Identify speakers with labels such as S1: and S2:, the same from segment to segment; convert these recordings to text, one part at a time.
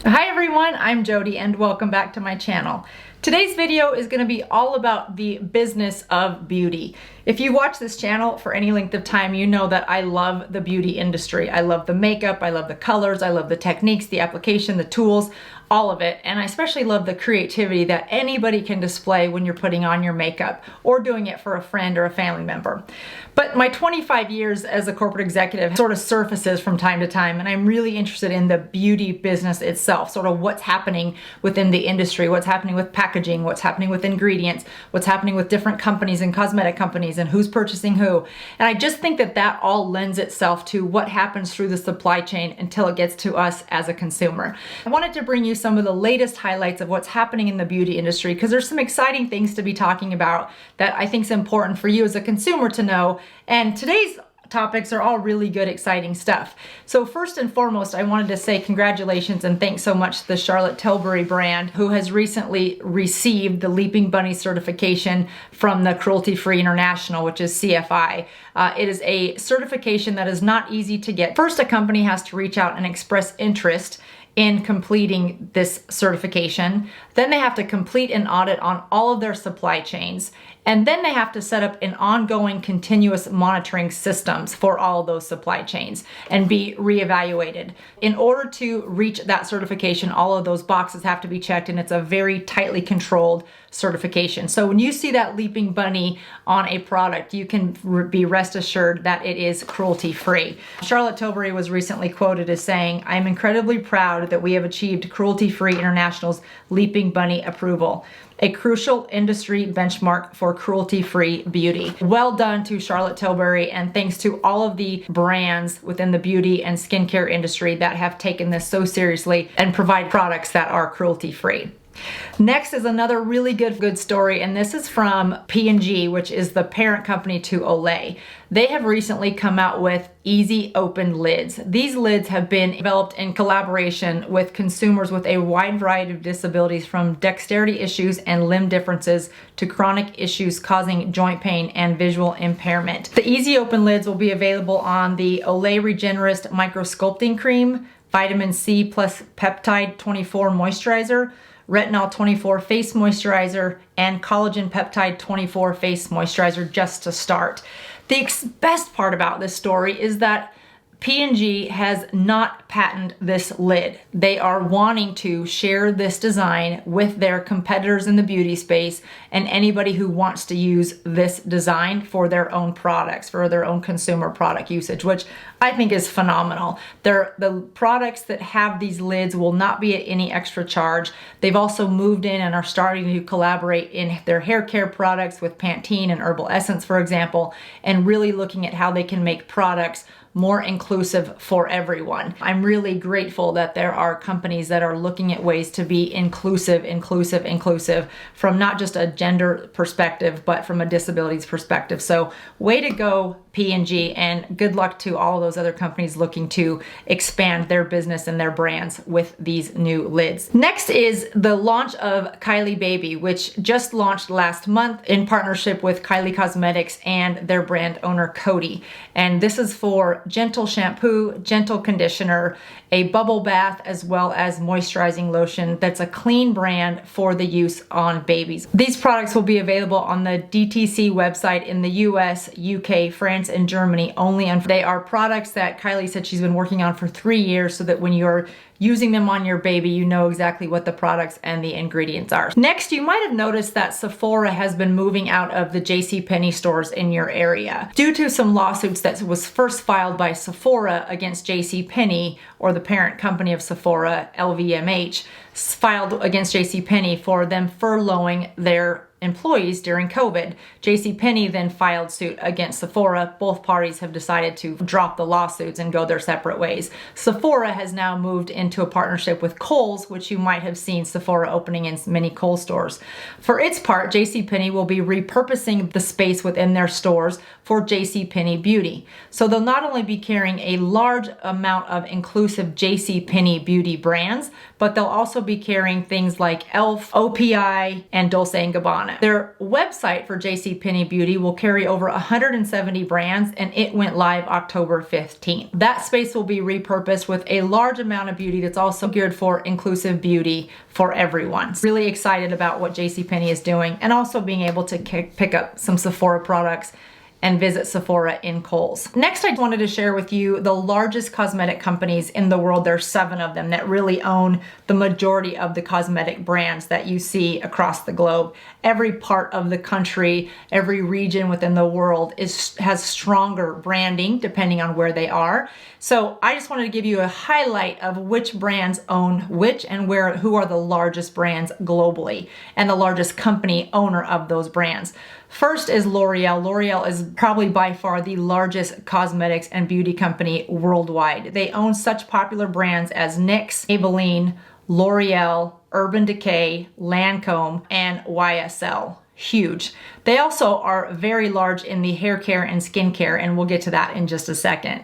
S1: Hi everyone, I'm Jodi and welcome back to my channel. Today's video is going to be all about the business of beauty. If you watch this channel for any length of time, you know that I love the beauty industry. I love the makeup, I love the colors, I love the techniques, the application, the tools, all of it. And I especially love the creativity that anybody can display when you're putting on your makeup or doing it for a friend or a family member. But my 25 years as a corporate executive sort of surfaces from time to time, and I'm really interested in the beauty business itself, sort of what's happening within the industry, what's happening with packaging, what's happening with ingredients, what's happening with different companies and cosmetic companies and who's purchasing who. And I just think that that all lends itself to what happens through the supply chain until it gets to us as a consumer. I wanted to bring you some of the latest highlights of what's happening in the beauty industry because there's some exciting things to be talking about that I think is important for you as a consumer to know. And today's topics are all really good, exciting stuff. So first and foremost, I wanted to say congratulations and thanks so much to the Charlotte Tilbury brand, who has recently received the Leaping Bunny certification from the Cruelty-Free International, which is CFI. It is a certification that is not easy to get. First, a company has to reach out and express interest in completing this certification. Then they have to complete an audit on all of their supply chains. And then they have to set up an ongoing continuous monitoring systems for all of those supply chains and be reevaluated. In order to reach that certification, all of those boxes have to be checked, and it's a very tightly controlled certification. So when you see that Leaping Bunny on a product, you can be rest assured that it is cruelty-free. Charlotte Tilbury was recently quoted as saying, "I'm incredibly proud that we have achieved Cruelty-Free International's Leaping Bunny approval, a crucial industry benchmark for cruelty-free beauty." Well done to Charlotte Tilbury, and thanks to all of the brands within the beauty and skincare industry that have taken this so seriously and provide products that are cruelty-free. Next is another really good story, and this is from P&G, which is the parent company to Olay. They have recently come out with easy open lids. These lids have been developed in collaboration with consumers with a wide variety of disabilities, from dexterity issues and limb differences to chronic issues causing joint pain and visual impairment. The easy open lids will be available on the Olay Regenerist Micro Sculpting Cream, Vitamin C plus Peptide 24 Moisturizer, Retinol 24 Face Moisturizer, and Collagen Peptide 24 Face Moisturizer, just to start. The best part about this story is that P&G has not patented this lid. They are wanting to share this design with their competitors in the beauty space and anybody who wants to use this design for their own products, for their own consumer product usage, which I think is phenomenal. The products that have these lids will not be at any extra charge. They've also moved in and are starting to collaborate in their hair care products with Pantene and Herbal Essence, for example, and really looking at how they can make products more inclusive for everyone. I'm really grateful that there are companies that are looking at ways to be inclusive from not just a gender perspective, but from a disabilities perspective. So way to go, P&G, and good luck to all of those other companies looking to expand their business and their brands with these new lids. Next is the launch of Kylie Baby, which just launched last month in partnership with Kylie Cosmetics and their brand owner Cody. And this is for gentle shampoo, gentle conditioner, a bubble bath, as well as moisturizing lotion that's a clean brand for the use on babies. These products will be available on the DTC website in the US, UK, France, and Germany only. And they are products that Kylie said she's been working on for 3 years, so that when you're using them on your baby, you know exactly what the products and the ingredients are. Next, you might have noticed that Sephora has been moving out of the JCPenney stores in your area due to some lawsuits that was first filed by Sephora against JCPenney, or the parent company of Sephora, LVMH, filed against JCPenney for them furloughing their employees during COVID. JCPenney then filed suit against Sephora. Both parties have decided to drop the lawsuits and go their separate ways. Sephora has now moved into a partnership with Kohl's, which you might have seen Sephora opening in many Kohl's stores. For its part, JCPenney will be repurposing the space within their stores for JCPenney Beauty. So they'll not only be carrying a large amount of inclusive JCPenney beauty brands, but they'll also be carrying things like e.l.f., OPI, and Dolce & Gabbana. Their website for JCPenney Beauty will carry over 170 brands, and it went live October 15th. That space will be repurposed with a large amount of beauty beauty that's also geared for inclusive beauty for everyone. Really excited about what JCPenney is doing, and also being able to pick up some Sephora products and visit Sephora in Kohl's. Next, I wanted to share with you the largest cosmetic companies in the world. There's 7 of them that really own the majority of the cosmetic brands that you see across the globe. Every part of the country, every region within the world has stronger branding depending on where they are. So I just wanted to give you a highlight of which brands own which and who are the largest brands globally and the largest company owner of those brands. First is L'Oreal. L'Oreal is probably by far the largest cosmetics and beauty company worldwide. They own such popular brands as NYX, Maybelline, L'Oreal, Urban Decay, Lancome, and YSL. Huge. They also are very large in the hair care and skincare, and we'll get to that in just a second.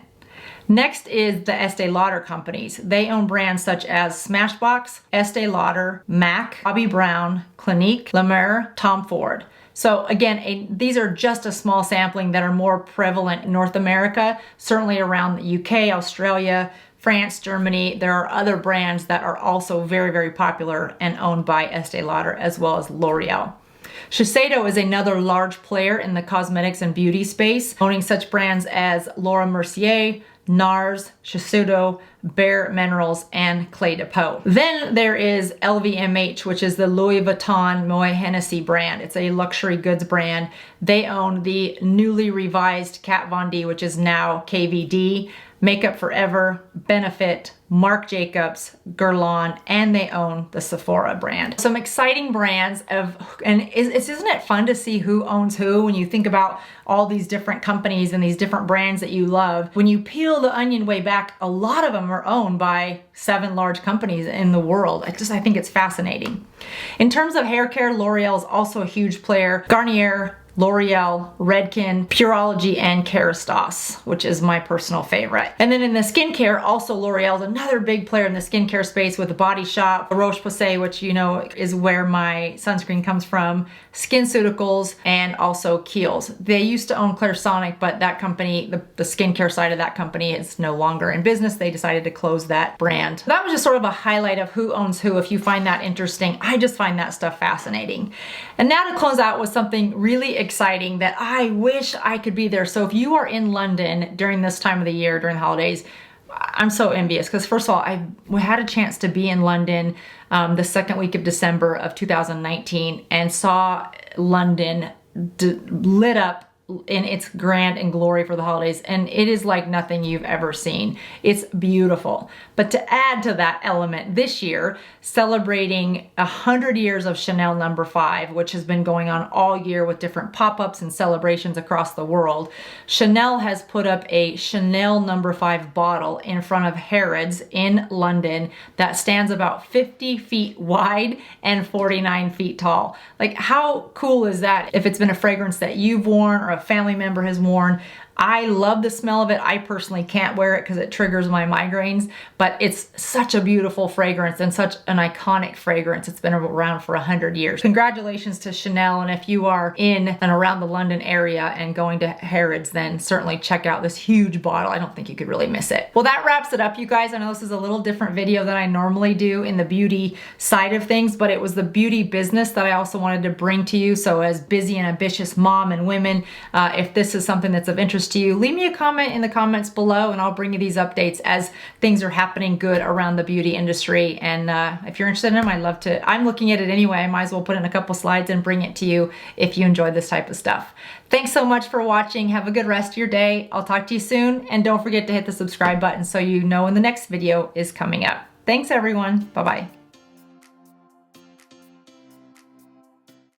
S1: Next is the Estee Lauder companies. They own brands such as Smashbox, Estee Lauder, MAC, Bobbi Brown, Clinique, La Mer, Tom Ford. So again, these are just a small sampling that are more prevalent in North America, certainly around the UK, Australia, France, Germany. There are other brands that are also very, very popular and owned by Estee Lauder as well as L'Oreal. Shiseido is another large player in the cosmetics and beauty space, owning such brands as Laura Mercier, NARS, Shiseido, Bare Minerals, and Clé de Peau. Then there is LVMH, which is the Louis Vuitton Moet Hennessy brand. It's a luxury goods brand. They own the newly revised Kat Von D, which is now KVD, Makeup Forever, Benefit, Marc Jacobs, Guerlain, and they own the Sephora brand. Some exciting brands isn't it fun to see who owns who when you think about all these different companies and these different brands that you love? When you peel the onion way back, a lot of them are owned by 7 large companies in the world. I think it's fascinating. In terms of hair care, L'Oreal is also a huge player. Garnier, L'Oreal, Redken, Pureology, and Kerastase, which is my personal favorite. And then in the skincare, also L'Oreal is another big player in the skincare space with The Body Shop, La Roche-Posay, which you know is where my sunscreen comes from, SkinCeuticals, and also Kiehl's. They used to own Clarisonic, but that company, the skincare side of that company is no longer in business. They decided to close that brand. That was just sort of a highlight of who owns who. If you find that interesting, I just find that stuff fascinating. And now to close out with something really exciting that I wish I could be there. So if you are in London during this time of the year, during the holidays, I'm so envious because first of all, I had a chance to be in London the second week of December of 2019 and saw London lit up in its grand and glory for the holidays, and it is like nothing you've ever seen. It's beautiful. But to add to that element, this year, celebrating 100 years of Chanel No. 5, which has been going on all year with different pop-ups and celebrations across the world, Chanel has put up a Chanel No. 5 bottle in front of Harrods in London that stands about 50 feet wide and 49 feet tall. Like, how cool is that? If it's been a fragrance that you've worn or a family member has worn, I love the smell of it. I personally can't wear it because it triggers my migraines, but it's such a beautiful fragrance and such an iconic fragrance. It's been around for 100 years. Congratulations to Chanel, and if you are in and around the London area and going to Harrods, then certainly check out this huge bottle. I don't think you could really miss it. Well, that wraps it up, you guys. I know this is a little different video than I normally do in the beauty side of things, but it was the beauty business that I also wanted to bring to you. So as busy and ambitious mom and women, if this is something that's of interest to you, leave me a comment in the comments below and I'll bring you these updates as things are happening good around the beauty industry. And if you're interested in them, I'd love to. I'm looking at it anyway. I might as well put in a couple slides and bring it to you if you enjoy this type of stuff. Thanks so much for watching. Have a good rest of your day. I'll talk to you soon. And don't forget to hit the subscribe button so you know when the next video is coming up. Thanks everyone. Bye-bye.